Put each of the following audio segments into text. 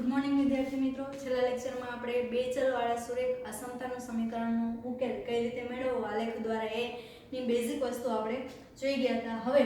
Good morning વિદ્યાર્થી મિત્રો, છેલ્લા લેક્ચરમાં આપણે બે ચલવાળા સુરેખ અસમતાનું સમીકરણનો ઉકેલ કઈ રીતે મેળવવો આલેખ દ્વારા એની બેઝિક વસ્તુ આપણે જોઈ ગયા હતા. હવે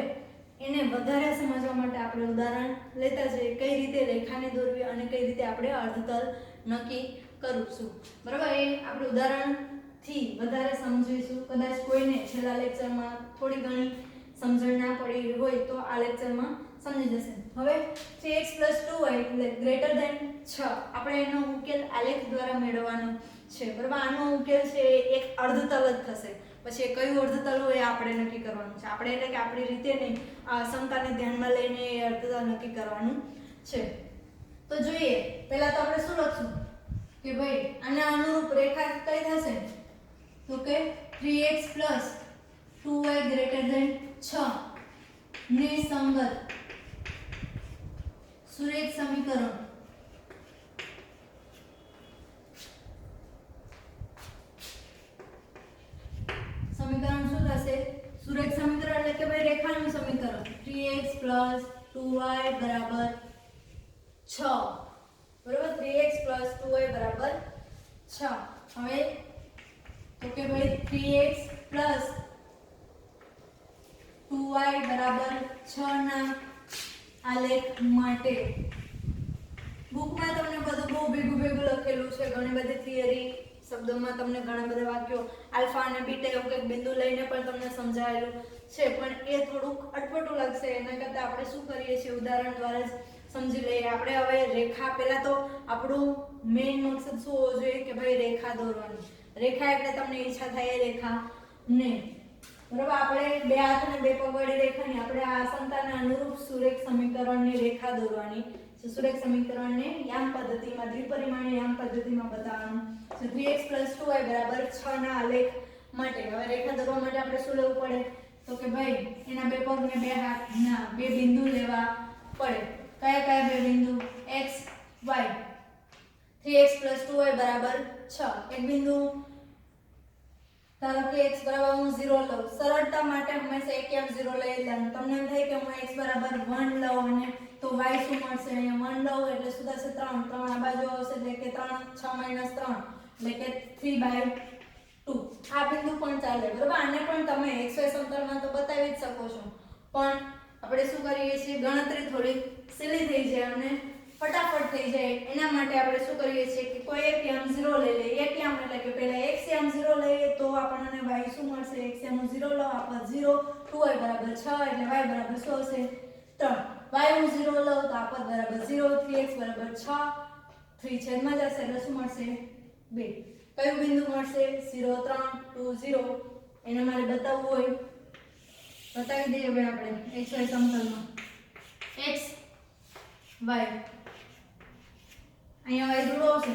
એને વધારે સમજવા માટે આપણે ઉદાહરણ લેતા જઈએ, કઈ રીતે રેખાને દોરવી અને કઈ રીતે આપણે અર્ધતલ નક્કી કરીશું. બરાબર, એ આપણે ઉદાહરણથી વધારે સમજીશું. કદાચ કોઈને છેલ્લા લેક્ચરમાં થોડી ઘણી સમજણ ના પડી હોય તો આ લેક્ચરમાં સમજી જશે. હવે 3x + 2y એટલે ગ્રેટર ધેન 6 આપણે એનો ઉકેલ આલેખ દ્વારા મેળવવાનો છે. બરાબર, આનો ઉકેલ છે એક અર્ધતલ જ થશે. પછી એ કયું અર્ધતલ હોય આપણે નક્કી કરવાનું છે. આપણે એટલે કે આપણી રીતે નહીં, આ સમતાને ધ્યાનમાં લઈને એ અર્ધતલ નક્કી કરવાનું છે. તો જોઈએ, પહેલા તો આપણે શું લખશું કે ભાઈ આના અનુરૂપ રેખા કઈ થશે તો કે 3x + 2y > 6 ને સંગત સુરેખ સમીકરણ. સમીકરણ શું થશે? સુરેખ સમીકરણ એટલે કે ભાઈ રેખાનું સમીકરણ 3x + 2y = 6. બરાબર, 3x + 2y = 6. હવે તો કે ભાઈ 3x + 2y = 6 ના આલેખ માટે બુકમાં તમને બધું બહુ ભેગું લખેલું છે. ઘણી બધી થિયરી શબ્દોમાં તમને ઘણા બધા વાક્યો આલ્ફા અને બીટા એવું કંઈક બિંદુ લઈને પણ તમને સમજાયેલું છે, પણ એ થોડુંક અટપટું લાગશે. એના કરતાં આપણે શું કરીએ છીએ, ઉદાહરણ દ્વારા જ સમજી લઈએ. આપણે હવે રેખા, પહેલા તો આપણું મેઇન મકસદ શું હોવો જોઈએ કે ભાઈ રેખા દોરવાની. રેખા એટલે તમને ઈચ્છા થાય એ રેખા ને, બરાબર, આપણે બે હાથ અને બે પગ વાળી રેખાની આપણે આ સમતાના અનુરૂપ સુરેખ સમીકરણની રેખા દોરવાની છે. સુરેખ સમીકરણને યામ પદ્ધતિમાં, દ્વિપરિમાણીય યામ પદ્ધતિમાં બતાવવાનું છે. 3x + 2y = 6 ના આલેખ માટે હવે રેખા દોરવા માટે આપણે શું લેવું પડે તો કે ભાઈ એના બે પગ ને બે હાથના બે બિંદુ લેવા પડે. કયા કયા બે બિંદુ? x y. 3x + 2y = 6. એક બિંદુ ધારો કે x = 0 લઉં. સરળતા માટે હંમેશા એકેમ 0 લઈ લેવાનું. તમને એમ થાય કે હું x = 1 લઉં અને તો y શું મળશે? અહીંયા 1 લઉં એટલે શું થશે? 3. 3 આ બાજુ આવશે એટલે કે 3 6 - 3 એટલે કે 3/2. આ બિંદુ પણ ચાલે. બરાબર, આને પણ તમે xy સમતલમાં તો બતાવી જ શકો છો, પણ આપણે શું કરીએ છીએ, ગણતરી થોડી સીલી થઈ જાય અને ફટાફટ થઈ જાય. એના માટે આપણે શું કરીએ છીએ કે કોઈ એક યામ 0 લઈ લઈએ. એક યામ એટલે કે પહેલા x યામ 0 લઈએ તો આપણને y શું મળશે? x યામ 0 લો, આપણ 0. 2y = 6 એટલે y = શું હશે? 3. y હું 0 લઉં તો આપણ = 0. 3x = 6. 3 છેદમાં જશે એટલે શું મળશે? 2. કયું બિંદુ મળશે? 0 3 2 0. એને મારે બતાવવું હોય બતાવી દઈએ ભાઈ આપણે xy સમતલમાં. x y અહીંયા y દૂર આવશે.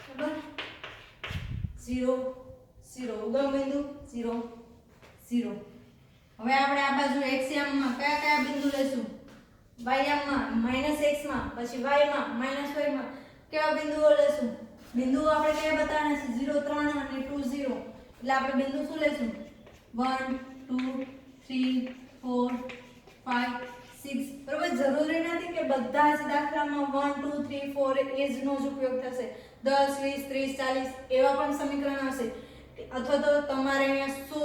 બરાબર, 0 0 ઉગમ બિંદુ 0 0. હવે આપણે આ બાજુ x યામમાં કયા કયા બિંદુ લેશું? y યામમાં -x માં, પછી y માં -y માં કેવા બિંદુઓ લેશું? બિંદુઓ આપણે કયા બતાવવાના છે? 0 3 અને 2 0. એટલે આપણે બિંદુ શું લેશું? 1 2 3 4 5 6. બરાબર, જરૂરી નથી કે બધા જ દાખલામાં 1 2 3 4 એ જ નો જ ઉપયોગ થશે. 10 20 30 40 એવા પણ સમીકરણ આવશે, અથવા તો તમારે અહીંયા 100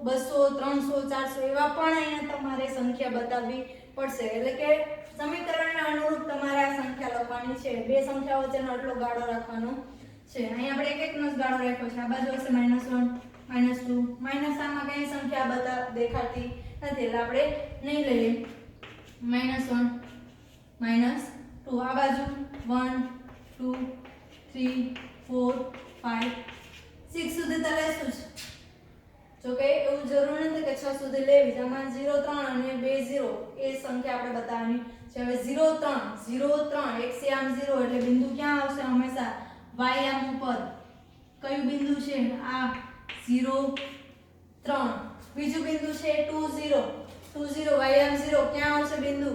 200 300 400 એવા પણ અહીંયા તમારે સંખ્યા બતાવવી પડશે. એટલે કે સમીકરણને અનુરૂપ તમારે આ સંખ્યા લખવાની છે. બે સંખ્યાઓ વચ્ચેનો આટલો ગાળો રાખવાનો છે. અહીં આપણે એક એકનો જ ગાળો રાખ્યો છે. આ બાજુ હશે -1 -2 આમાં કઈ સંખ્યા દેખાતી નથી એટલે આપણે નહીં લઈએ. -1 -2 આ બાજુ 1 2 3 4 5 6 સુધી તો લેશું જ. જો કે એવું જરૂર નથી કે 6 સુધી લેવી. આમાં 0 3 અને 2 0 એ સંખ્યા આપણે બતાવવાની છે. હવે 0 3 x યામ 0 એટલે બિંદુ ક્યાં આવશે? હંમેશા y યામ ઉપર. કયું બિંદુ છે? આ 0 3. બીજું બિંદુ છે 2 0 y યામ 0 ક્યાં આવશે બિંદુ?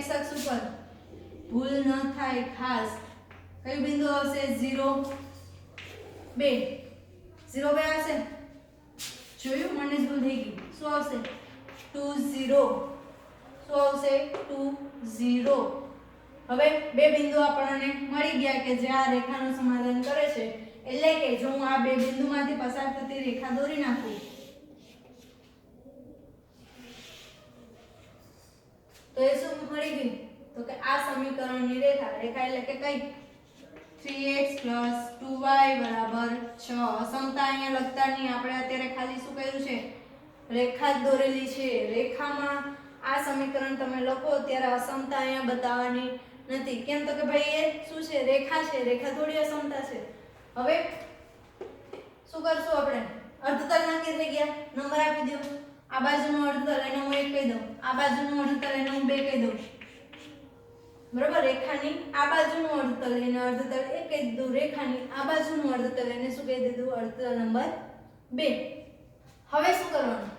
x અક્ષ ઉપર. ભૂલ ન થાય ખાસ. કયું બિંદુ આવશે? 0 2 0 2 આવશે. જોયું, મને જ ભૂલ થઈ ગઈ. શું આવશે? 2 0 શું આવશે 2 0. હવે બે બિંદુ આપણને મળી ગયા કે જે આ રેખાનું સમાધાન કરે છે. એટલે કે જો હું આ બે બિંદુમાંથી પસાર થતી રેખા દોરી નાખું તો એ શું મળી ગયું? તો કે આ સમીકરણની રેખા એટલે કે કઈ 3x + 2y = 6. અસમતા અહીંયા લખતા નહીં, આપણે અત્યારે ખાલી શું કર્યું છે? રેખા જ દોરેલી છે. રેખામાં આ સમીકરણ તમે લખો ત્યારે અસમતા અહીંયા બતાવવાની નથી. કેમ? તો કે ભાઈ એ શું છે? રેખા છે. રેખા થોડી અસમતા છે. હવે શું કરશું આપણે? અર્ધતલ નક્કી થઈ ગયા. નંબર આપી દો. આ બાજુનું અર્ધતલ એને હું 1 કહી દઉં, આ બાજુનું અર્ધતલ એને હું 2 કહી દઉં. બરાબર? રેખાની આ બાજુનું અર્ધતલ એને અર્ધતલ 1 કહી દીધું, રેખાની આ બાજુનું અર્ધતલ એને શું કહી દીધું? અર્ધતલ નંબર 2. હવે શું કરવાનું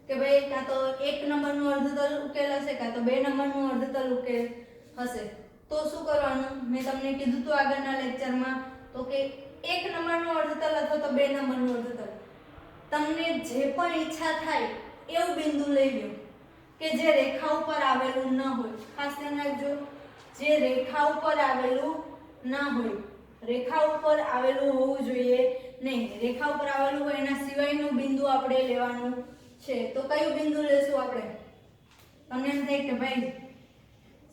કે ભાઈ કાં તો 1 નંબરનું અર્ધતલ ઉકેલ હશે, કાં તો 2 નંબરનું અર્ધતલ ઉકેલ હશે. તો શું કરવાનું? મેં તમને કીધું હતું આગળના લેક્ચરમાં તો કે 1 નંબરનું અર્ધતલ અથવા તો 2 નંબરનું અર્ધતલ, તમને જે પણ ઈચ્છા થાય એવું બિંદુ લઈ લો કે જે રેખા ઉપર આવેલું ન હોય. ખાસ ધ્યાન રાખજો, જે રેખા ઉપર આવેલું ના હોય. રેખા ઉપર આવેલું હોવું જોઈએ નહીં. રેખા ઉપર આવેલું હોય એના સિવાયનું બિંદુ આપણે લેવાનું છે. તો કયું બિંદુ લેશું આપણે? તમને એમ થાય કે ભાઈ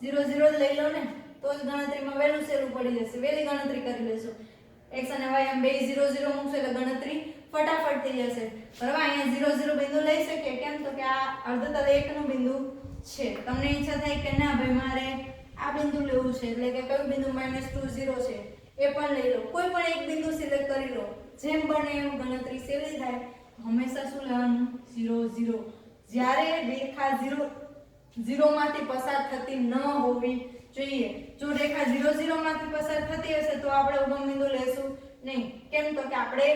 0 0 જ લઈ લો ને તો જ ગણતરીમાં વહેલું સહેલું પડી જશે, વહેલી ગણતરી કરી લેશું. x અને y એમ બે 0 0 મૂકશો એટલે ગણતરી ફટાફટ થઈ જશે. બરાબર? અહીંયા 0 0 બિંદુ લઈ શકીએ. કેમ? તો કે આ અર્ધતલ 1 નું બિંદુ છે. તમને ઈચ્છા થાય કે ના ભાઈ મારે આ બિંદુ લેવું છે, એટલે કે કયું બિંદુ -2 0 છે એ પણ લઈ લો. કોઈ પણ એક બિંદુ સિલેક્ટ કરી લો. જેમ બને એમ ગણતરી સહેલી થાય. હંમેશા શું લેવાનું? 0 0. જ્યારે રેખા 0 0 માંથી પસાર થતી ન હોવી જોઈએ. જો રેખા 0 0 માંથી પસાર થતી હશે તો આપણે ઉગમ બિંદુ લેશું નહીં. કેમ? તો કે આપણે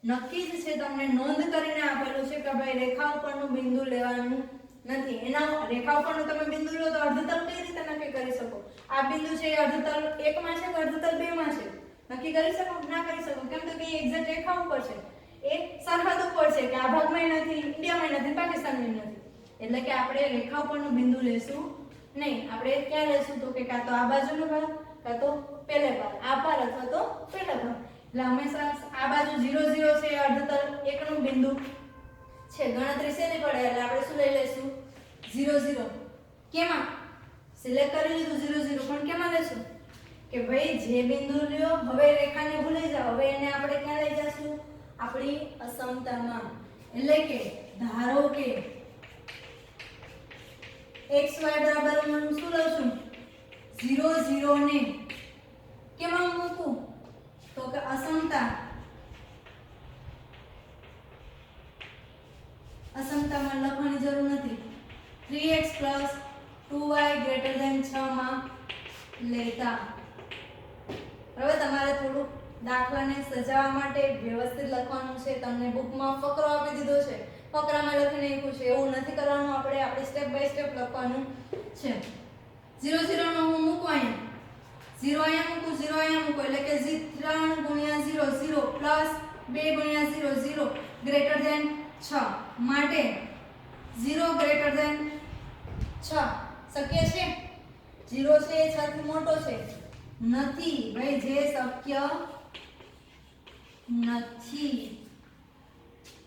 નક્કી જ છે, તમને નોંધ કરીને આપેલું છે કે ભાઈ રેખા ઉપરનું બિંદુ લેવાનું નથી. એના રેખા ઉપરનું તમે બિંદુ લો તો અર્ધતલ કઈ રીતે નક્કી કરી શકો? આ બિંદુ છે એ અર્ધતલ 1 માં છે કે અર્ધતલ 2 માં છે? નક્કી કરી શકો? ના કરી શકો. કેમ? તો કે એ એક્ઝેક્ટ રેખા ઉપર છે, એ સરહદ ઉપર છે કે આ ભાગમાં નથી, ઇન્ડિયામાં નથી, પાકિસ્તાનમાં નથી. એટલે કે આપણે રેખા ઉપરનું બિંદુ લેશું નહીં. આપણે ક્યાં લેશું? તો કે કાં તો આ બાજુનો ભાગ, કાં તો પહેલે ભાગ, આ ભાગ અથવા તો પહેલા ભાગ. એટલે હંમેશા આ બાજુ 0 0 છે એ અર્ધતલ 1 નું બિંદુ છે. ગણતરી શેની પડે એટલે આપણે શું લઈ લેશું? 0 0. કેમાં સિલેક્ટ કરી લીધું 0 0, પણ કેમાં લેશું? કે ભાઈ જે બિંદુ લ્યો, હવે રેખાને ભૂલી જાઓ, હવે એને આપણે ક્યાં લઈ જશું? આપણી અસમતામાં. એટલે કે ધારો કે x y બરાબર હું શું લઉં છું? 0 0 ને કેમાં મૂકું? તો કે અસમતા. અસમતામાં લખવાની જરૂર નથી. 3x + 2y > 6 માં લેતા. હવે તમારે થોડું દાખલાને સજાવવા માટે વ્યવસ્થિત લખવાનું છે. તમને બુકમાં ફકરો આપી દીધો છે, ફકરામાં લખીને આપ્યું છે. એવું નથી કરવાનું. આપણે સ્ટેપ બાય સ્ટેપ લખવાનું છે. 0 0 નો હું મૂકું અહીંયા, 0 અહીંયા મૂકું, 0 અહીંયા મૂકું, એટલે કે 3 × 0 0 + 2 × 0 0 > 6 માટે 0 > 6 શક્ય છે? 0 છે એ 6 થી મોટો છે? નથી ભાઈ, જે શક્ય નથી.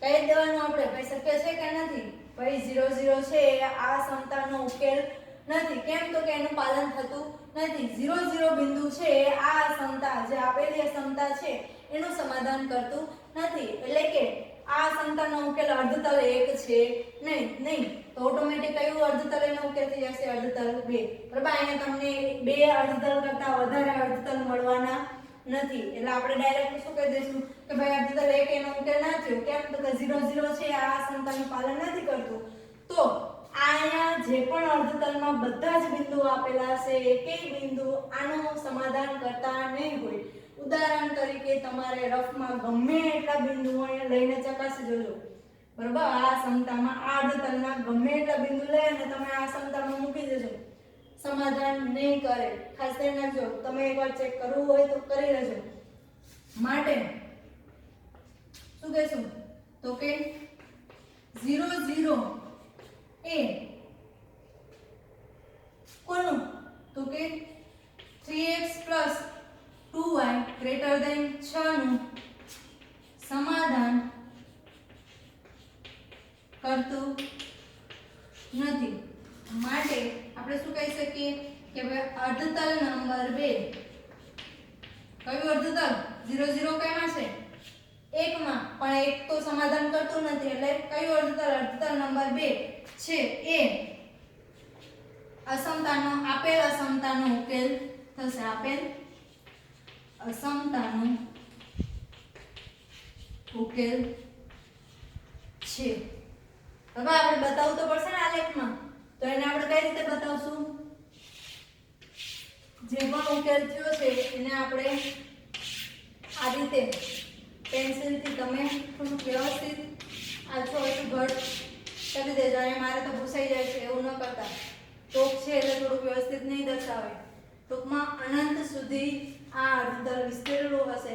કઈ દેવાનું આપણે ભાઈ શક્ય છે કે નથી? ભાઈ 0 0 છે એ આ સમતાનો ઉકેલ નથી. કેમ? તો કે એનું પાલન થતું નથી. 0 0 બિંદુ છે એ આ સમતા, જે આપેલી સમતા છે એનું સમાધાન કરતું નથી. એટલે કે આ સમતાનો ઉકેલ અર્ધતલ 1 છે નહીં. તો ઓટોમેટિક કયું અર્ધતલ એનો ઉકેલ થઈ જશે? અર્ધતલ 2. બરાબર? અહીંયા તમને 2 અર્ધતલ કરતા વધારે અર્ધતલ મળવાના નથી. એટલે આપણે ડાયરેક્ટ શું કહી દઈશું કે ભાઈ અર્ધતલ 1 એનો ઉકેલ ના થયો. કેમ? તો કે 0 0 છે આ સમતાનું પાલન નથી કરતું. તો અહીંયા જે પણ અર્ધતલમાં બધા જ બિંદુઓ આપેલા છે, એકેય બિંદુ આનું સમાધાન કરતા નહીં હોય. ઉદાહરણ તરીકે તમારે રફમાં ગમે એટલા બિંદુઓ લઈને ચકાસી જોજો. બરાબર? આ સમતામાં આ અર્ધતલના ગમે એટલા બિંદુ લઈ અને તમે આ સમતામાં મૂકી દેજો, સમાધાન નહીં કરે. ખાસ ધ્યાન રાખજો. તમે એકવાર ચેક કરવું હોય તો કરી લેજો. માટે શું કહેશું? તો કે 0 0 એ નથી. માટે આપણે શું કહી શકીએ કે ભાઈ અર્ધતલ નંબર 2 કયું અર્ધતલ 0 0 કઈમાં છે 1 માં, પણ 1 તો સમાધાન કરતું નથી એટલે કયું અર્ધતલ નંબર 2 છે એ અસમતાનો આપેલ અસમતાનો ઉકેલ થશે. આપેલ અસમતાનો ઉકેલ છે. હવે આપણે બતાવવું તો પડશે ને આલેખમાં, તો એને આપણે કઈ રીતે બતાવશું? જે પણ ઉકેલ થયો છે એને આપણે આ રીતે પેન્સિલથી તમે થોડું વ્યવસ્થિત આછું આછું ઘટ કરી દેજો. અને મારે તો ભૂસાઈ જાય છે એવું ન કરતા, ટોક છે એટલે થોડું વ્યવસ્થિત નહીં દર્શાવે. ટૂંકમાં અનંત સુધી આ અર્ધતલ વિસ્તરેલું હશે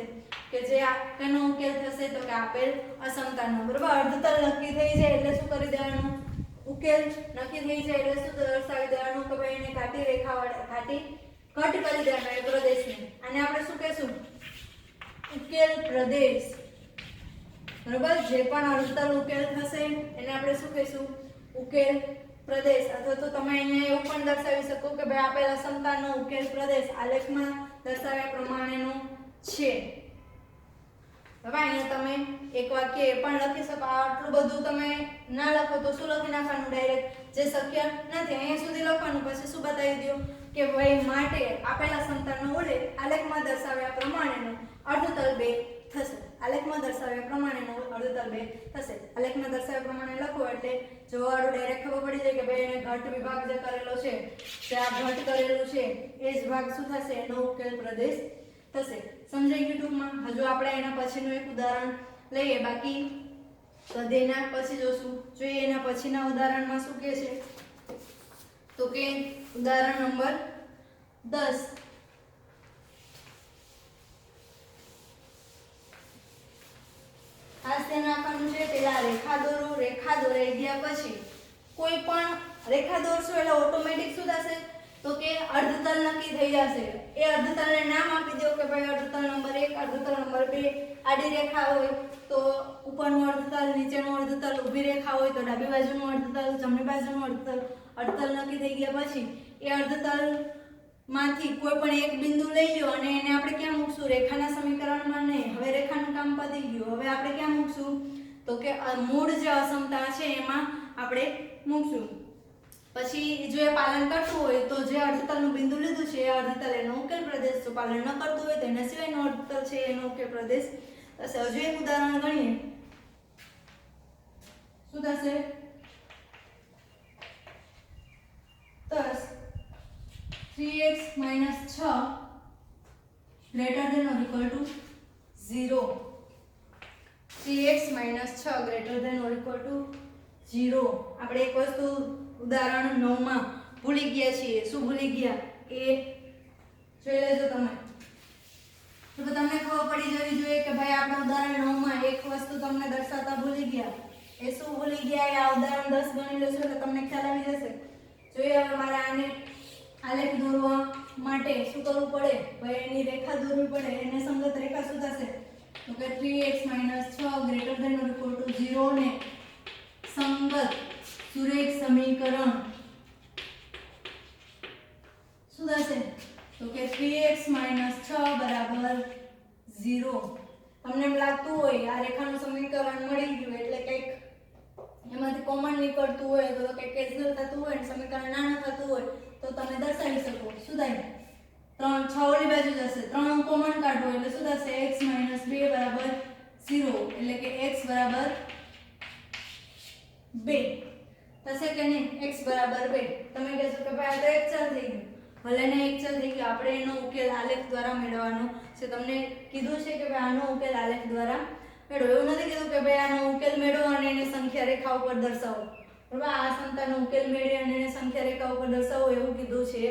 કે જે તેનો ઉકેલ થશે તો કે આપેલ અસમતાનો. બરાબર, અર્ધતલ નક્કી થઈ જાય એટલે શું કરી દેવાનું? ઉકેલ નક્કી થઈ જાય એટલે શું દર્શાવી દેવાનું કે ભાઈ એને ઘાટી રેખા વડે ઘાટી કટ કરી દેવાનો એ પ્રદેશને. આને આપણે શું કહેશું? ઉકેલ પ્રદેશ. બરાબર, જે પણ અર્ધતલ ઉકેલ થશે એને આપણે શું કહીશું? ઉકેલ પ્રદેશ. અથવા તો તમે અહીંયા એવું પણ દર્શાવી શકો કે ભાઈ આપેલ અસમતાનો ઉકેલ પ્રદેશ આલેખમાં દર્શાવ્યા પ્રમાણેનો છે. હવે અહીંયા તમે એક વાક્ય એ પણ લખી શકો. આટલું બધું તમે ના લખો તો શું લખી નાખવાનું ડાયરેક્ટ? જે શક્ય નથી અહીંયા સુધી લખવાનું. પછી શું બતાવી દો કે ભાઈ માટે આપેલા અસમતાનો ઉલ્લેખ આલેખમાં દર્શાવ્યા પ્રમાણેનો અર્ધતલ 2 થશે. આલેખમાં દર્શાવ્યા પ્રમાણેનો અર્ધતલ 2 થશે. આલેખમાં દર્શાવ્યા પ્રમાણે લખો એટલે જોવાળું ડાયરેક્ટ ખબર પડી જાય કે ભાઈ એને ઘટ વિભાગ જે કરેલો છે તે આ ઘટ કરેલું છે એ જ ભાગ શું થશે? એનો ઉકેલ પ્રદેશ થશે. સમજાઈ ગયું ટૂંકમાં? હજુ આપણે એના પછીનું એક ઉદાહરણ લઈએ, બાકી એના પછી જોશું. જોઈએ એના પછીના ઉદાહરણમાં શું કહે છે તો કે ઉદાહરણ નંબર 10. આ ધ્યાન રાખવાનું છે. પેલા રેખા દોરો. રેખા દોરાઈ ગયા પછી કોઈ પણ રેખા દોરશો એટલે ઓટોમેટિક શું થશે તો કે અર્ધતલ નક્કી થઈ જશે. એ અર્ધતલને નામ આપી દો કે ભાઈ અર્ધતલ નંબર 1, અર્ધતલ નંબર 2. આડી રેખા હોય તો ઉપરનું અર્ધતલ, નીચેનું અર્ધતલ, ઊભી રેખા હોય તો ડાબી બાજુનું અર્ધતલ, જમણી બાજુનું અર્ધતલ. અર્ધતલ નક્કી થઈ ગયા પછી એ અર્ધતલ માંથી કોઈ પણ એક બિંદુ લઈ લો અને એને આપણે ક્યાં મૂકશું? રેખાના સમીકરણમાં નહીં. હવે રેખાનું કામ પતી ગયું. હવે આપણે ક્યાં મૂકશું તો કે મૂળ જે અસમતા છે એમાં આપણે મૂકશું. પછી જો એ પાલન કરતું હોય તો જે અર્ધતલનું બિંદુ લીધું છે એ અર્ધતલ એનો ઉકેલ પ્રદેશ. જો પાલન ન કરતું હોય તો એના સિવાયનો અર્ધતલ છે એનો ઉકેલ પ્રદેશ થશે. હજુ એક ઉદાહરણ ગણીએ. શું થશે? 3x - 6 greater than or equal to 0. 3x - 6 greater than or equal to 0. આપણે એક વસ્તુ ઉદાહરણ 9 માં ભૂલી ગયા છીએ. શું ભૂલી ગયા એ જોઈ લેજો તમે. તો તમને ખબર પડી જવી જોઈએ કે ભાઈ આપણે ઉદાહરણ 9 માં એક વસ્તુ તમને દર્શાવતા ભૂલી ગયા. એ શું ભૂલી ગયા એ આ ઉદાહરણ 10 ગણી લેશો એટલે તમને ખ્યાલ આવી જશે. જોઈએ હવે મારે આને આલેખ દોરવા માટે શું કરવું પડે? ભાઈ એની રેખા દોરવી પડે. એને સંગત રેખા શું થશે તો કે 3x - 6 greater than or equal to 0 ને સંગત સુરેખ સમીકરણ શું થશે તો કે 3x - 6 બરાબર 0. તમને એમ લાગતું હોય આ રેખાનું સમીકરણ મળી ગયું એટલે કંઈક એમાંથી કોમન નીકળતું હોય તો કંઈક કેન્સલ થતું હોય ને સમીકરણ નાનું થતું હોય તો તમે દર્શાવી શકો. શું થાય? 3 6 ઓલી બાજુ જશે. 3 કોમન કાઢો એટલે શું થશે? x - 2 બરાબર 0 એટલે કે x બરાબર 2 થશે કે નહીં? x બરાબર 2. તમે કહેશો કે ભાઈ આ તો એક ચલ થઈ ગયું. ભલે ને એક ચલ થઈ ગયું, આપણે એનો ઉકેલ આલેખ દ્વારા મેળવવાનો છે. તમને કીધું છે કે ભાઈ આનો ઉકેલ આલેખ દ્વારા મેળવો. એવું નથી કીધું કે ભાઈ આનો ઉકેલ મેળવો અને એની સંખ્યા રેખા ઉપર દર્શાવો. બરાબર, આ સંખ્યાનો ઉકેલ મેળવી અને એને સંખ્યા રેખા ઉપર દર્શાવો એવું કીધું છે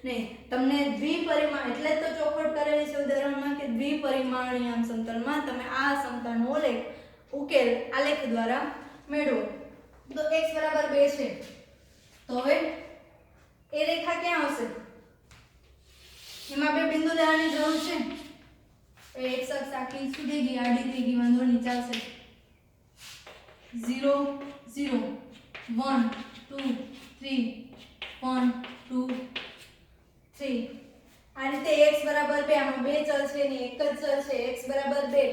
નહીં. તમને દ્વિપરિમાણ એટલે જ તો ચોખવટ કરેલી છે ઉદાહરણમાં કે દ્વિપરિમાણીય સમતલમાં તમે આ સમતલનો ઉકેલ આલેખ દ્વારા મેળવો. તો x બરાબર 2 છે તો હવે એ રેખા ક્યાં આવશે? એમાં બે બિંદુ લેવાની જરૂર છે. એ x અક્ષ આખી સુધી ગઈ, આડી થઈ ગઈ, વાંધો નહીં, ચાલશે. 0 0 1 2 3 1 2 3 આ રીતે x બરાબર 2 આમાં બે ચલ છે ને એક જ ચલ છે x બરાબર 2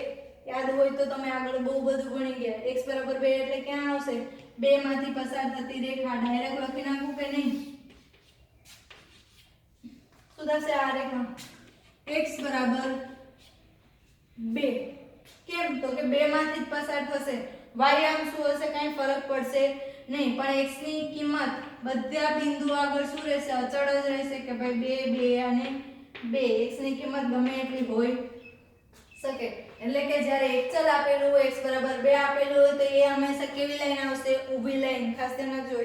યાદ હોય તો તમે આગળ બહુ બધું ભણી ગયા x બરાબર 2 એટલે ક્યાં આવશે 2 માંથી પસાર થતી રેખા ડાયરેક્ટ લખી નાખું કે નહીં શું થશે આ રેખા x બરાબર 2 કેમ તો કે 2 માંથી જ પસાર થશે y આમ શું હશે કાંઈ ફરક પડશે નહીં પણ x ની કિંમત બધા બિંદુ આગળ શું રહેશે અચળ જ રહેશે કે ભાઈ 2 2 અને 2 x ની કિંમત ગમે એટલી હોય શકે એટલે કે જ્યારે એક ચલ આપેલું હોય x બરાબર 2 આપેલું હોય તો એ હંમેશા કેવી લાઈન આવશે ઊભી લાઈન ખાસ ધ્યાન રાખજો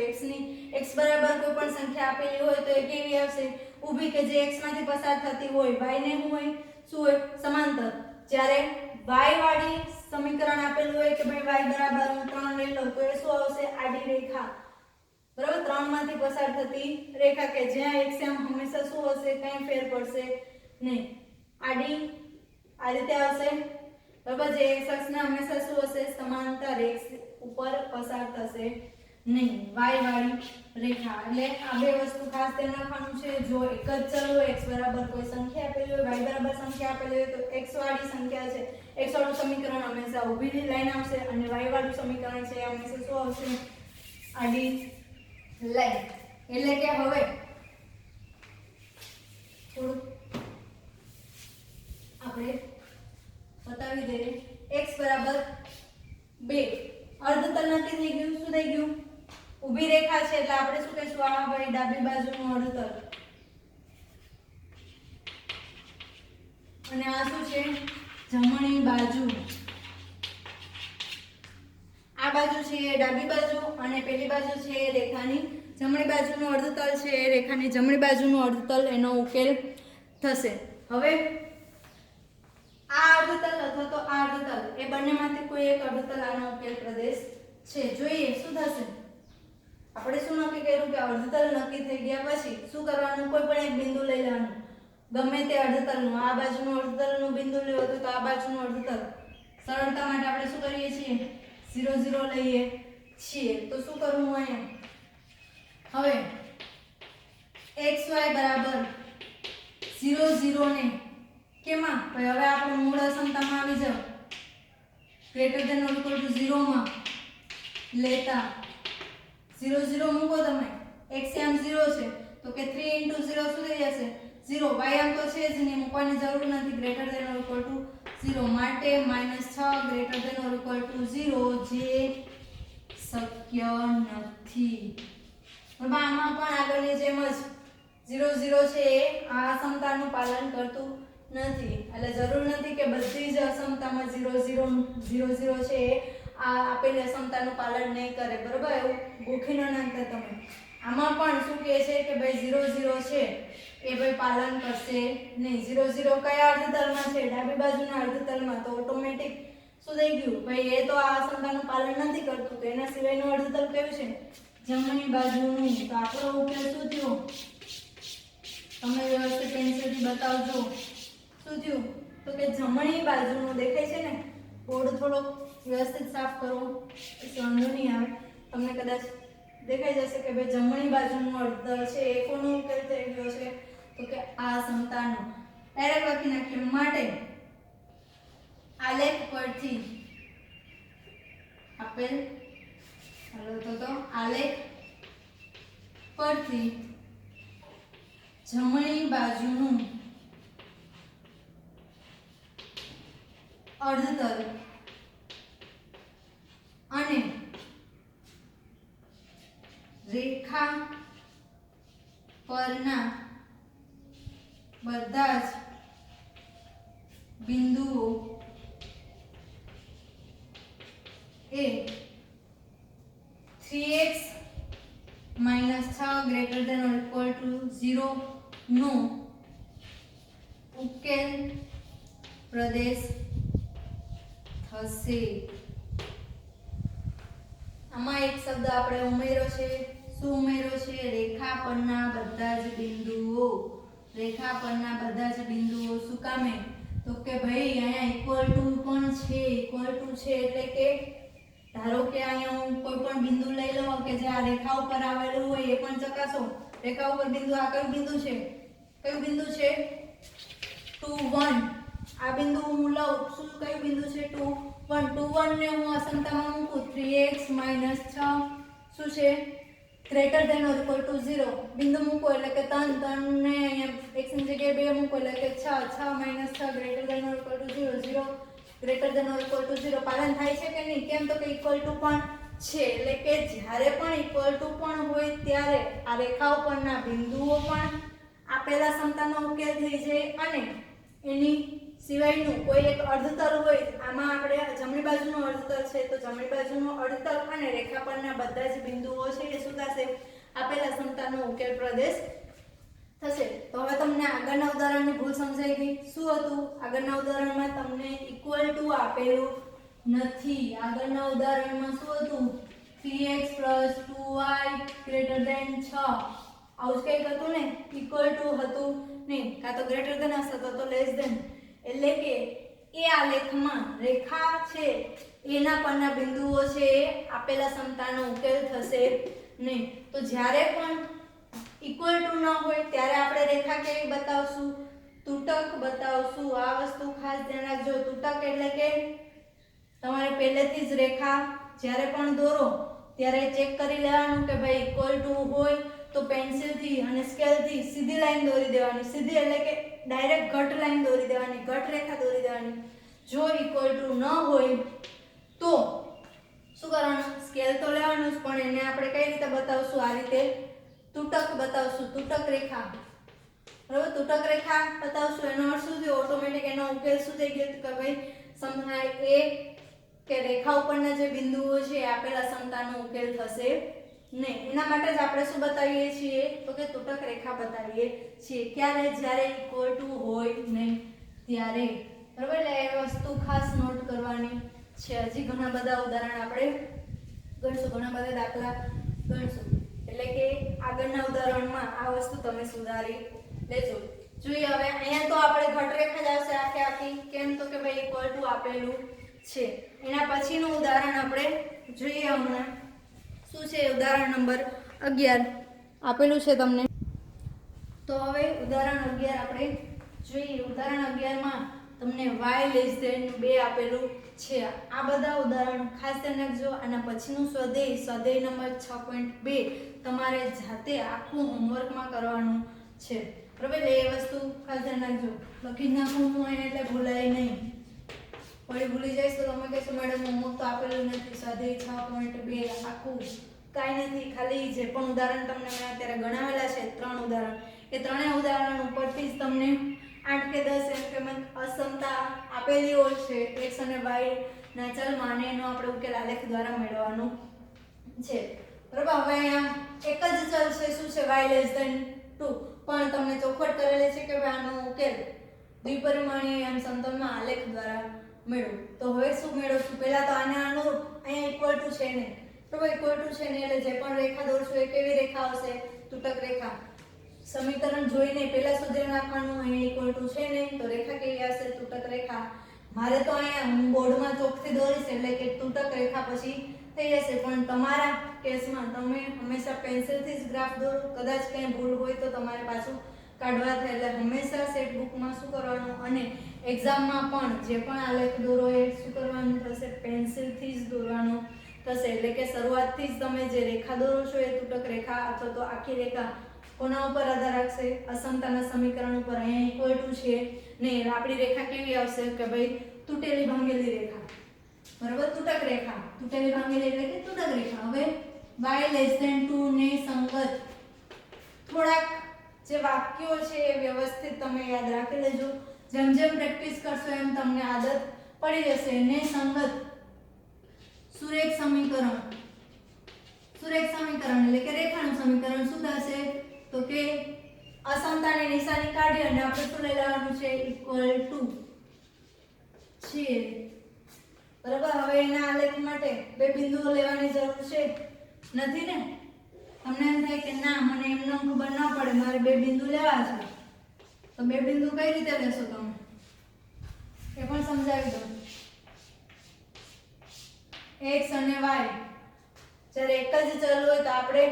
x બરાબર કોઈ પણ સંખ્યા આપેલી હોય તો એ કેવી આવશે ઊભી કે જે x માંથી પસાર થતી હોય y ને શું હોય સમાંતર જ્યારે y વાળી સમીકરણ આપેલું હોય કે ભાઈ y બરાબર હું 3 લઈ લઉં તો એ શું આવશે આડી રેખા બરાબર 3 માંથી પસાર થતી રેખા કે જ્યાં x આમ હંમેશા શું હશે કંઈ ફેર પડશે નહીં આડી આ રીતે આવશે બરાબર જે x અક્ષને હંમેશા શું હશે સમાંતર x ઉપર પસાર થશે નહીં y વાળી રેખા એટલે આ બે વસ્તુ ખાસ ધ્યાન રાખવાનું છે જો એક જ ચલ હોય x બરાબર કોઈ સંખ્યા આપેલી હોય y બરાબર સંખ્યા આપેલી હોય તો x વાળી સંખ્યા છે x વાળું સમીકરણ હંમેશા ઊભી લાઈન આવશે અને y વાળું સમીકરણ છે હંમેશા શું આવશે આડી લાઈન એટલે કે હવે થોડું આપણે બતાવી દઈએ x બરાબર 2 અર્ધતલ નક્કી થઈ ગયું શું થઈ ગયું ઊભી રેખા છે એટલે આપણે શું કહીશું આ ભાઈ ડાબી બાજુનું અર્ધતલ અને આ શું છે જમણી બાજુ આ બાજુ છે ડાબી બાજુ અને પેલી બાજુ છે રેખાની જમણી બાજુનું અર્ધતલ છે રેખાની જમણી બાજુનું અર્ધતલ એનો ઉકેલ થશે હવે આ અર્ધતલ અથવા તો આ અર્ધતલ એ બંનેમાંથી કોઈ એક અર્ધતલ આનો ઉકેલ પ્રદેશ છે જોઈએ શું થશે આપણે શું નક્કી કર્યું કે અર્ધતલ નક્કી થઈ ગયા પછી શું કરવાનું કોઈ પણ એક બિંદુ લઈ લેવાનું ગમે તે અર્ધતલનું આ બાજુનું અર્ધતલનું બિંદુ લેવું તો આ બાજુનું અર્ધતલ સરળતા માટે આપણે શું કરીએ છીએ 0 0 લઈએ છીએ તો શું કરવું અહીંયા હવે xy બરાબર 0 0 ને કેમાં ભાઈ હવે આપણે મૂળ અસમતામાં આવી જાવ greater than or equal to 0 માં લેતા 0 0 મૂકો તમે x આમ 0 છે તો કે 3 * 0 શું થઈ જશે 0 y આમ તો છે જ નહીં મૂકવાની જરૂર નથી greater than or equal to 0 માટે -6 greater than or equal to 0 જે શક્ય નથી બરાબર આમાં પણ આગળની જેમ જ 0 0 છે એ આ અસમતાનું પાલન કરતું નથી એટલે જરૂર નથી કે બધી જ અસમતામાં 0 0 0 0 છે આ આપેલી અસમતાનું પાલન નહીં કરે બરાબર એવું ગોખી ન નાખતા તમે આમાં પણ શું કહે છે કે ભાઈ 0 0 છે એ ભાઈ પાલન કરશે નહીં 0 0 કયા અર્ધતલમાં છે ડાબી બાજુના અર્ધતલમાં તો ઓટોમેટિક શું થઈ ગયું ભાઈ એ તો આ અસમતાનું પાલન નથી કરતું તો એના સિવાયનું અર્ધતલ કયું છે જમણી બાજુનું તો આપણો ઉકેલ શું થયો તમે વ્યવસ્થિત પેન્સિલથી બતાવજો શું થયું તો કે જમણી બાજુનું દેખાય છે ને બોર્ડ થોડો વ્યવસ્થિત સાફ કરો પછી વાંધો નહીં આવે તમને કદાચ દેખાઈ જશે કે ભાઈ જમણી બાજુનું અર્ધતલ છે એ કોનો ઉકેલ થઈ ગયો છે તો કે આ સમતાનો ડાયરેક્ટ લખી નાખીએ માટે આલેખ પરથી આપેલ તો આલેખ પરથી જમણી બાજુનું અર્ધતલ અને રેખા પરના બધા જ બિંદુઓ એ 3x - 6 greater than or equal to 0 નો ઉકેલ પ્રદેશ થશે આમાં એક શબ્દ આપણે ઉમેર્યો છે શું ઉમેર્યો છે રેખા પરના બધા જ બિંદુઓ રેખા પરના બધા જ બિંદુઓ શું કામે તો કે ભાઈ અહીંયા ઇક્વલ ટુ પણ છે ઇક્વલ ટુ છે એટલે કે ધારો કે અહીંયા હું કોઈ પણ બિંદુ લઈ લઉં કે જે આ રેખા ઉપર આવેલું હોય એ પણ ચકાસો. રેખા ઉપર બિંદુ આ કયું બિંદુ છે? કયું બિંદુ છે? 2 1. આ બિંદુ હું લઉં શું કયું બિંદુ છે? 2 1. 2 1 ને હું અસમતામાં મૂકું 3x - 6 શું છે? Greater than or equal to 0. બિંદુ મૂકો એટલે કે 3 3 ને અહીંયા x ની જગ્યાએ 2 મૂકો એટલે કે 6 6 - 6 greater than or equal to 0 0 greater than or equal to 0. પાલન થાય છે કે નહીં? કેમ તો કે ઇક્વલ ટુ પણ છે એટલે કે જ્યારે પણ ઇક્વલ ટુ પણ હોય ત્યારે આ રેખા ઉપરના બિંદુઓ પણ આપેલા સમતાનો ઉકેલ થઈ જાય અને એની સિવાયનું કોઈ એક અર્ધતલ હોય. આમાં આપણે જમણી બાજુનો અર્ધતલ છે તો જમણી બાજુનો અર્ધતલ અને રેખા પરના બધા જ બિંદુઓ છે એ શું થશે? આપેલા સમતાનો ઉકેલ પ્રદેશ થશે. તો હવે તમને આગળના ઉદાહરણની ભૂલ સમજાઈ ગઈ. શું હતું? આગળના ઉદાહરણમાં તમને ઇક્વલ ટુ આપેલું નથી. આગળના ઉદાહરણમાં શું હતું? 3x + 2y ગ્રેટર ધેન 6 આવું જ કંઈક હતું ને? ઇક્વલ ટુ હતું નહીં, કાં તો ગ્રેટર ધેન હશે તો લેસ ધેન. એટલે કે એ આલેખમાં રેખા છે એના પરના બિંદુઓ છે એ આપેલા સમતાનો ઉકેલ થશે નહીં. તો જ્યારે પણ ઇક્વલ ટુ ન હોય ત્યારે આપણે રેખા કેવી બતાવશું? તૂટક બતાવશું. આ વસ્તુ ખાસ ધ્યાન રાખજો. તૂટક એટલે કે તમારે પહેલેથી જ રેખા જ્યારે પણ દોરો ત્યારે ચેક કરી લેવાનું કે ભાઈ ઇક્વલ ટુ હોય તો પેન્સિલથી અને સ્કેલથી સીધી લાઈન દોરી દેવાની. સીધી એટલે કે ડાયરેક્ટ ઘટ લાઈન દોરી દેવાની, ઘટ રેખા દોરી દેવાની. જો ઇક્વલ ટુ ન હોય તો શું કરવાનું? સ્કેલ તો લેવાનું જ પણ એને આપણે કઈ રીતે બતાવશું? આ રીતે તૂટક બતાવશું. તૂટક રેખા, બરાબર? તૂટક રેખા બતાવશું એનો અર્થ શું થયો? ઓટોમેટિક એનો ઉકેલ શું થઈ ગયો કે ભાઈ સમજાય એ કે રેખા ઉપરના જે બિંદુઓ છે આપેલા સમતાનો ઉકેલ થશે નહીં. એના માટે જ આપણે શું બતાવીએ છીએ? તો કે તૂટક રેખા બતાવીએ છીએ. ક્યારે? જ્યારે ઇક્વલ ટુ હોય નહીં ત્યારે, બરાબર? એટલે એ વસ્તુ ખાસ નોટ કરવાની છે. હજી ઘણા બધા ઉદાહરણ આપણે ગણશું, ઘણા બધા દાખલા ગણશું. એટલે કે આગળના ઉદાહરણમાં આ વસ્તુ તમે સુધારી લેજો. જોઈએ હવે અહીંયા તો આપણે ઘટ રેખા જ આવશે આખે આખી. કેમ તો કે ભાઈ ઇક્વલ ટુ આપેલું છે. એના પછીનું ઉદાહરણ આપણે જોઈએ હમણાં. શું છે? ઉદાહરણ નંબર 11 આપેલું છે તમને. તો હવે ઉદાહરણ 11 આપણે જોઈએ. ઉદાહરણ 11 માં તમને y < 2 આપેલું છે. આ બધા ઉદાહરણ ખાસ ધ્યાન રાખજો. આના પછીનું સ્વાધ્યાય નંબર 6.2 તમારે જાતે આખું હોમવર્કમાં કરવાનું છે, બરાબર? એટલે એ વસ્તુ ખાસ ધ્યાન રાખજો. લખી જ નાખું હું એને એટલે ભૂલાય નહીં. વળી ભૂલી જઈશ તો તમે કહેશો મેડમ હોમવર્ક તો આપેલું નથી. સ્વાધ્યાય 6.2 આખું કાંઈ નથી. ખાલી જે પણ ઉદાહરણ તમને મેં અત્યારે ગણાવેલા છે 3 ઉદાહરણ, એ ત્રણેય ઉદાહરણ ઉપરથી જ તમને 8 કે 10 એમ કે અસમતા આપેલી હોય છે x અને y ના ચલમાં, અને એનો આપણે ઉકેલ આલેખ દ્વારા મેળવવાનો છે, બરાબર? હવે અહીંયા એક જ ચલ છે. શું છે? y < 2. પણ તમને ચોખવટ કરેલી છે કે ભાઈ આનો ઉકેલ દ્વિપરિમાણીય એમ સમતલમાં આલેખ દ્વારા મેળવો. તો હવે શું મેળવશું? પહેલા તો આને અનુરૂપ અહીંયા ઇક્વલ ટુ છે ને, બરાબર? ઇક્વલ ટુ છે ને એટલે જે પણ રેખા દોરશું એ કેવી રેખા આવશે? તૂટક રેખા. સમીકરણ જોઈને પહેલા શોધી નાખવાનું. અહીંયા ઇક્વલ ટુ છે ને તો રેખા કેવી આવશે? તૂટક રેખા. મારે તો અહીંયા બોર્ડમાં ચોકથી દોરીશ એટલે કે તૂટક રેખા પછી થઈ જશે. પણ તમારા કેસમાં તમે હંમેશા પેન્સિલથી જ ગ્રાફ દોરો. કદાચ કંઈ ભૂલ હોય તો તમારે પાછું કાઢવા થાય. એટલે હંમેશા સેટ બુકમાં શું કરવાનું અને એક્ઝામમાં પણ જે પણ આલેખ દોરો એ શું કરવાનું થશે? પેન્સિલથી જ દોરવાનું થશે. એટલે કે શરૂઆતથી જ તમે જે રેખા દોરો છો એ તૂટક રેખા અથવા તો આખી રેખા કોના ઉપર આધાર રાખશે? અસમતાના સમીકરણ ઉપર. અહીંયા ઇક્વલ ટુ છે ને આપણી રેખા કેવી આવશે? કે ભાઈ તૂટેલી ભાંગેલી રેખા, બરાબર? તૂટક રેખા. તૂટેલી ભાંગેલી એટલે કે તૂટક રેખા. હવે y < 2 ને સંગત થોડાક જે વાક્યો છે એ વ્યવસ્થિત તમે યાદ રાખી લેજો. જેમ જેમ પ્રેક્ટિસ કરશો એમ તમને આદત પડી જશે. ને સંગત સુરેખ સમીકરણ. સુરેખ સમીકરણ એટલે કે રેખાનું સમીકરણ શું થશે? તો કે અસમતાની નિશાની કાઢી અને આપણે શું લઈ લેવાનું છે? ઇક્વલ ટુ છે, બરાબર? હવે એના આલેખ માટે બે બિંદુઓ લેવાની જરૂર છે નથી ને? તમને એમ થાય કે ના મને એમનો ખબર ના પડે, મારે બે બિંદુ લેવા છે. તો બે બિંદુ કઈ રીતે લેશો તમે એ પણ સમજાવી દઉં. x અને y જ્યારે એક જ ચલ હોય તો આપણે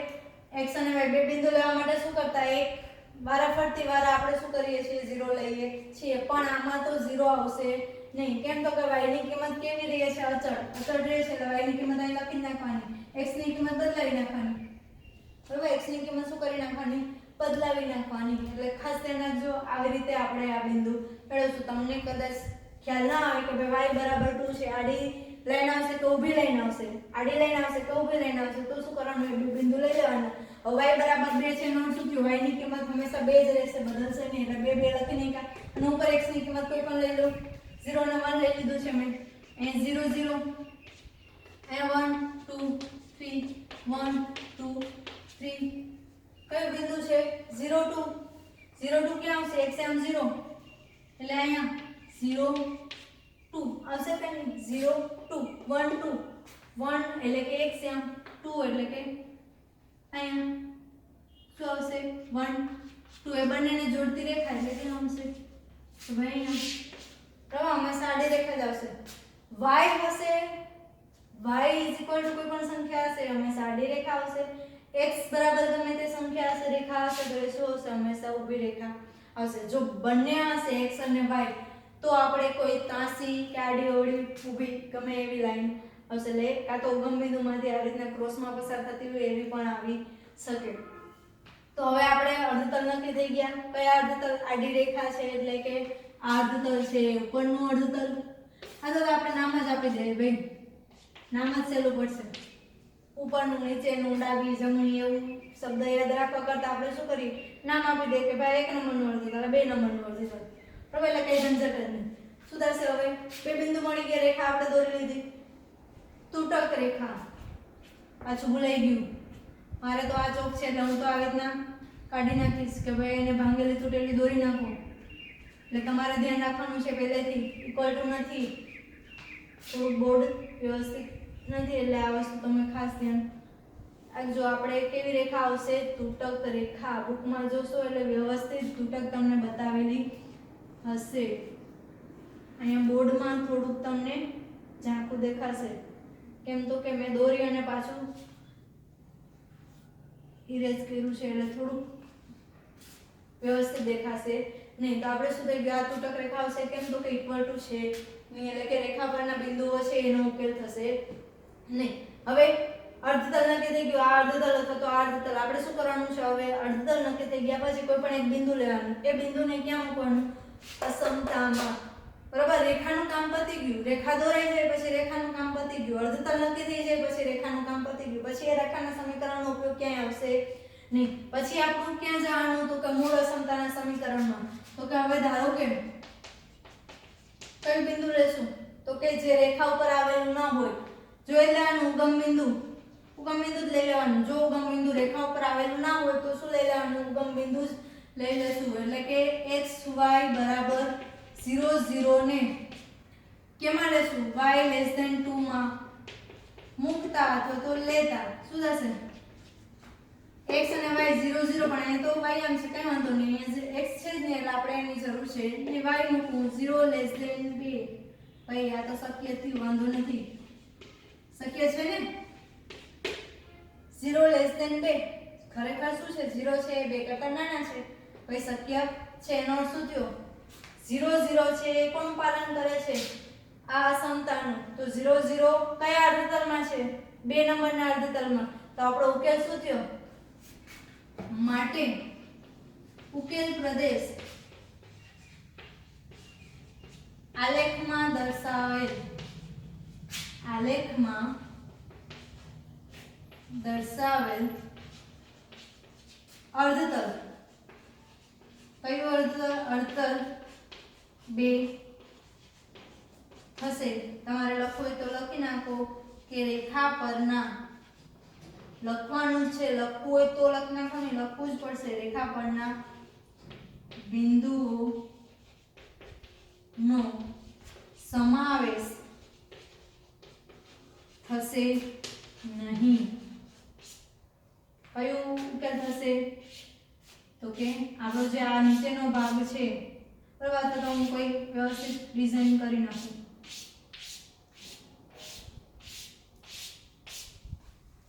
x અને y બે બિંદુ લેવા માટે શું કરતા એક વારાફરતી વાર આપણે શું કરીએ છીએ 0 લઈએ છીએ પણ આમાં તો 0 આવશે નહીં કેમ તો કે y ની કિંમત કેવી રહે છે અચળ રહે છે એટલે y ની કિંમત અહીં લખી નાખવાની x ની કિંમત બદલાવી નાખવાની બરાબર x ની કિંમત શું કરી નાખવાની બદલાવી નાખવાની એટલે ખાસ ધ્યાન રાખજો આવી રીતે આપણે આ બિંદુ મેળવશું તમને કદાચ ખ્યાલ ના આવે કે ભાઈ y બરાબર 2 છે આડી લાઈન આવશે તો ઊભી લાઈન આવશે આડી લાઈન આવશે તો ઊભી લાઈન આવશે તો શું કરવાનું એ બિંદુ લઈ લેવાના હવે y બરાબર 2 છે એનો શું થયું y ની કિંમત હંમેશા 2 જ રહેશે બદલશે નહીં એટલે 2 લખી નાખ્યા અને ઉપર x ની કિંમત કોઈ પણ લઈ લો 0 અને 1 લઈ લીધું છે મેં અહીં 0 0 અહીં 1 2 3 1 2 3 કયો બિંદુ છે 0 2 0 2 ક્યાં આવશે x આમ 0 એટલે અહીંયા 0 2 આવશે કે નહીં 0 2 1 2 1 એટલે કે x આમ 2 એટલે કે અહીંયા શું આવશે 1 2 એ બંનેને જોડતી રેખા એટલે કે આવશે તો ભાઈ અહીંયા પ્રવાહ હંમેશા આડી રેખા જ આવશે y હશે y કોઈ પણ સંખ્યા હશે હંમેશા આડી રેખા આવશે x બરાબર ગમે તે સંખ્યા હશે રેખા હશે તો એ શું હશે હંમેશા ઊભી રેખા આવશે જો બંને હશે x અને y તો આપણે કોઈ ત્રાસી કે આડી અવળી ઊભી ગમે એવી લાઈન આવશે એટલે કાં તો ઉગમ બિંદુમાંથી આ રીતના ક્રોસમાં પસાર થતી હોય એવી પણ આવી શકે તો હવે આપણે અર્ધતલ નક્કી થઈ ગયા કયા અર્ધતલ આડી રેખા છે એટલે કે આ અર્ધતલ છે ઉપરનું અર્ધતલ આ તો આપણે નામ જ આપી દઈએ ભાઈ નામ જ સહેલું પડશે ઉપરનું નીચેનું ડાબી જમણી એવું શબ્દ યાદ રાખવા કરતા આપણે શું કરીએ નામ આપી દઈએ કે ભાઈ 1 નંબરનું અર્ધતલ 2 નંબરનું અર્ધતલ બરાબર એટલે કઈ ઝંઝટ જ નહીં શું થશે હવે બે બિંદુ મળી ગયા રેખા આપણે દોરી લીધી તૂટક રેખા પાછું ભૂલાઈ ગયું મારે તો આ ચોક છે એટલે હું તો આવી રીતના કાઢી નાખીશ કે ભાઈ એને ભાંગેલી તૂટેલી દોરી નાખો એટલે તમારે ધ્યાન રાખવાનું છે પહેલેથી ઇક્વલ ટુ નથી થોડું બોર્ડ વ્યવસ્થિત નથી એટલે આ વસ્તુ તમે ખાસ ધ્યાન રાખજો આપણે કેવી રેખા આવશે તૂટક રેખા બુકમાં જોશો એટલે વ્યવસ્થિત તૂટક તમને બતાવેલી હશે અહીંયા બોર્ડમાં થોડુંક તમને ઝાંખું દેખાશે કેમ તો કે મેં દોરી અને પાછું ઇરેઝ કર્યું છે એટલે થોડું વ્યવસ્થિત દેખાશે નહીં તો આપણે શું થઈ ગયું આ તૂટક રેખા આવશે કેમ તો કે ઇક્વલ ટુ છે નહીં એટલે કે રેખા પરના બિંદુઓ છે એનો ઉકેલ થશે નહીં હવે અર્ધતલ નક્કી થઈ ગયું આ અર્ધતલ અથવા તો આ અર્ધતલ આપણે શું કરવાનું છે હવે અર્ધતલ નક્કી થઈ ગયા પછી કોઈ પણ એક બિંદુ લેવાનું એ બિંદુને ક્યાં મૂકવાનું અસમતામાં બરાબર રેખાનું કામ પતી ગયું રેખા દોરાઈ જાય પછી રેખાનું કામ પતી ગયું અર્ધતલ નક્કી થઈ જાય પછી રેખાનું કામ પતી ગયું પછી એ રેખાના સમીકરણનો ઉપયોગ ક્યાંય આવશે નહીં પછી આપણું ક્યાં જવાનું તો કે મૂળ અસમતાના સમીકરણમાં તો કે હવે ધારો કે કયું બિંદુ લેશું તો કે જે રેખા ઉપર આવેલું ના હોય જોઈ લેવાનું ઉગમ બિંદુ જ લઈ લેવાનું જો ઉગમ બિંદુ રેખા ઉપર આવેલું ના હોય તો શું લઈ લેવાનું ઉગમ બિંદુ જ લઈ લેશું એટલે કે x y બરાબર 0 0 ને કેમાં લેશું y less than 2 માં મૂકતા અથવા તો લેતા શું થશે x અને y 0 0 પણ એ તો y આમ છે કઈ વાંધો નહીં અહીંયા x છે જ ને એટલે આપણે એની જરૂર છે એટલે y મૂકવું 0 less than 2 ભાઈ આ તો શક્ય થી વાંધો નથી શક્ય છે ને 0 less than 2 ખરેખર શું છે 0 છે 2 કરતા નાના છે ભાઈ શક્ય છે એનો અર્થ શું થયો 0 0 છે એ કોનું પાલન કરે છે આ અસમતાનું તો 0 0 કયા અર્ધતલમાં છે 2 નંબરના અર્ધતલમાં તો આપણો ઉકેલ શું થયો માટે ઉકેલ પ્રદેશ આલેખમાં દર્શાવેલ અર્ધતલ કયું અર્ધતલ 2 થશે તમારે લખવું હોય તો લખી નાખો કે રેખા પરના લખવાનું છે લખવું હોય તો લખી નાખો ને લખવું જ પડશે રેખા પરના બિંદુઓનો સમાવેશ થશે નહીં કયું ઉકેલ થશે તો કે આપણો જે આ નીચેનો ભાગ છે બરાબર તો હું કોઈ વ્યવસ્થિત ડિઝાઇન કરી નાખું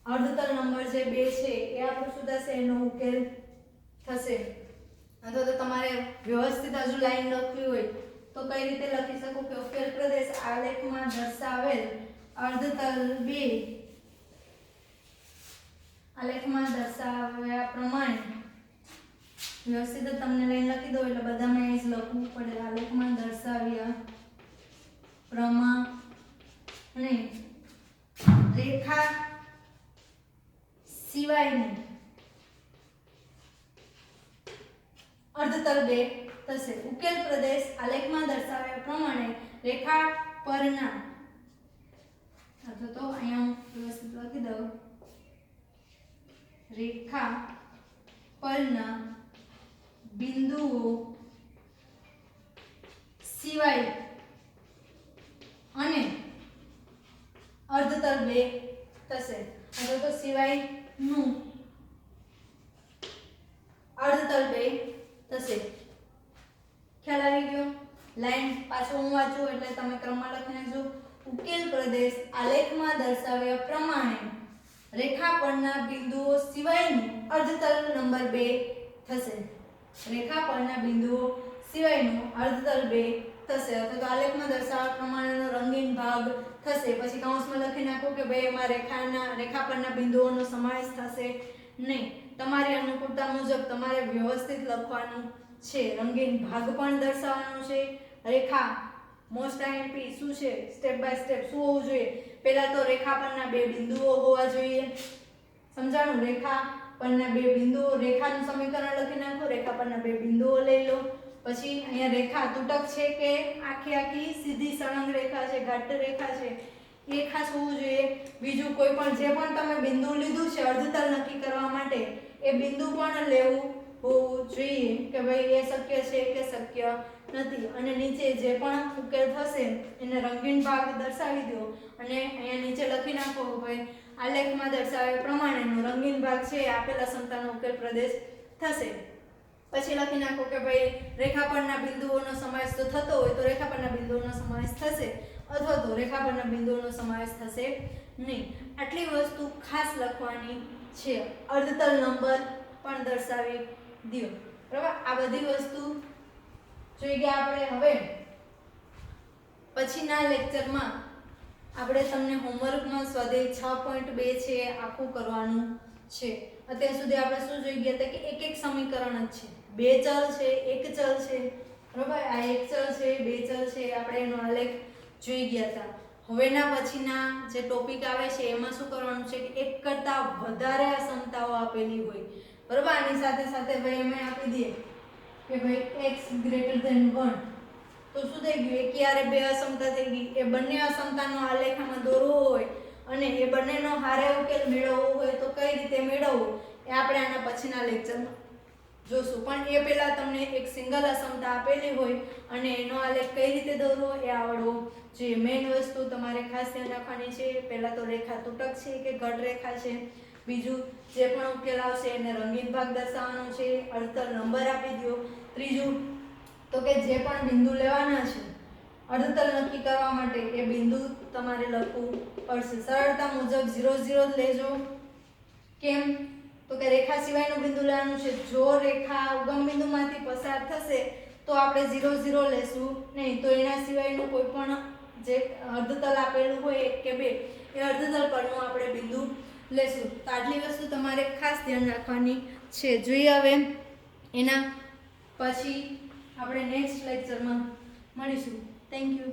અર્ધતલ નંબર જે 2 છે એ આપણો શું થશે, એનો ઉકેલ થશે. અથવા તો તમારે વ્યવસ્થિત હજુ લાઈન લખવી હોય તો કઈ રીતે લખી શકો કે ઉકેલ પ્રદેશ આલેખમાં દર્શાવેલ અર્ધતલ 2 આલેખમાં દર્શાવ્યા પ્રમાણે વ્યવસ્થિત તમને લાઈન લખી દો એટલે બધામાં એ જ લખવું પડે. આલેખમાં દર્શાવ્યા પ્રમાણે રેખા સિવાયની અર્ધતલ 2 થશે. ઉકેલ પ્રદેશ આલેખમાં દર્શાવ્યા પ્રમાણે રેખા પરના અથવા તો અહીંયા વ્યવસ્થિત લખી દઉં, રેખા પરના બિંદુઓ સિવાય અને અર્ધતલ 2 થશે. અથવા તો સિવાયનું અર્ધતલ 2 થશે. ખ્યાલ આવી ગયો? લાઈન પાછો હું વાંચું એટલે તમે ક્રમમાં લખી નાખજો. ઉકેલ પ્રદેશ આલેખમાં દર્શાવ્યા પ્રમાણે રેખા પરના બિંદુઓ સિવાયનું અર્ધતલ નંબર 2 થશે. રેખા પરના બિંદુઓ સિવાયનું અર્ધતલ 2 થશે. અથવા તો આલેખમાં દર્શાવ્યા પ્રમાણેનો રંગીન ભાગ થશે. પછી કૌંસમાં લખી નાખો કે ભાઈ એમાં રેખા પરના બિંદુઓનો સમાવેશ થશે નહીં. તમારી અનુકૂળતા મુજબ તમારે વ્યવસ્થિત લખવાનું છે. રંગીન ભાગ પણ દર્શાવવાનો છે. રેખા મોસ્ટ આઈએમપી શું છે, સ્ટેપ બાય સ્ટેપ શું હોવું જોઈએ. પહેલા તો રેખા પરના 2 બિંદુઓ હોવા જોઈએ. સમજાણું? રેખા પરના 2 બિંદુઓ, રેખાનું સમીકરણ લખી નાખો. રેખા પરના 2 બિંદુઓ લઈ લો. પછી અહીંયા રેખા તૂટક છે કે આખી સીધી સળંગ રેખા છે, ઘાટ રેખા છે, એ ખાસ હોવું જોઈએ. બીજું કોઈ પણ જે પણ તમે બિંદુ લીધું છે અર્ધતલ નક્કી કરવા માટે એ બિંદુ પણ લેવું હોવું જોઈએ કે ભાઈ એ શક્ય છે કે શક્ય નથી. અને નીચે જે પણ ઉકેલ થશે એને રંગીન ભાગ દર્શાવી દો અને અહીંયા નીચે લખી નાખો ભાઈ આલેખમાં દર્શાવ્યા પ્રમાણેનો રંગીન ભાગ છે આપેલા ક્ષમતાનો ઉકેલ પ્રદેશ થશે. પછી લખી નાખો કે ભાઈ રેખા પરના બિંદુઓનો સમાવેશ તો થતો હોય તો રેખા પરના બિંદુઓનો સમાવેશ થશે અથવા તો રેખા પરના બિંદુઓનો સમાવેશ થશે નહીં. આટલી વસ્તુ ખાસ લખવાની છે. અર્ધતલ નંબર પણ દર્શાવી દો. બરાબર? આ બધી વસ્તુ જોઈ ગયા આપણે. હવે પછીના લેક્ચરમાં આપણે તમને હોમવર્કમાં સ્વાધ્યાય 6.2 છે આખું કરવાનું છે. અત્યાર સુધી આપણે શું જોઈ ગયા હતા કે એક સમીકરણ જ છે. 2 ચલ છે, 1 ચલ છે. બરાબર? આ 1 ચલ છે, 2 ચલ છે. આપણે એનો આલેખ જોઈ ગયા હતા. હવેના પછીના જે ટોપિક આવે છે એમાં શું કરવાનું છે કે એક કરતા વધારે ક્ષમતાઓ આપેલી હોય. બરાબર? આની સાથે સાથે ભાઈ અમે આપી દઈએ કે ભાઈ x > 1 તો શું થઈ ગયું? એકયારે 2 અસમતા થઈ ગઈ. એ બંને અસમતાનો આલેખ આમાં દોરવો હોય અને એ બંનેનો હારે ઉકેલ મેળવવો હોય તો કઈ રીતે મેળવવો એ આપણે આના પછીના લેક્ચરમાં જોશું. પણ એ પહેલા તમને એક સિંગલ અસમતા આપેલી હોય અને એનો આલેખ કઈ રીતે દોરવો એ આવડવો જોઈએ. મેઇન વસ્તુ તમારે ખાસ ધ્યાન રાખવાની છે. પહેલા તો રેખા તૂટક છે કે ઘટ રેખા છે. બીજું જે પણ ઉકેલ આવશે એને રંગીન ભાગ દર્શાવવાનો છે. અર્ધતલ નંબર આપી દો. ત્રીજું તો કે જે પણ બિંદુ લેવાના છે અર્ધતલ નક્કી કરવા માટે એ બિંદુ તમારે લખવું પડશે. સરળતા મુજબ 0 0 જ લેજો. કેમ? તો કે રેખા સિવાયનું બિંદુ લેવાનું છે. જો રેખા ઉગમ બિંદુમાંથી પસાર થશે તો આપણે 0 0 લેશું નહીં. તો એના સિવાયનું કોઈ પણ જે અર્ધતલ આપેલું હોય 1 કે 2 એ અર્ધતલ પરનું આપણે બિંદુ લેશું. તો આટલી વસ્તુ તમારે ખાસ ધ્યાન રાખવાની છે. જોઈએ હવે એના પછી આપણે નેક્સ્ટ લેક્ચરમાં મળીશું. Thank you.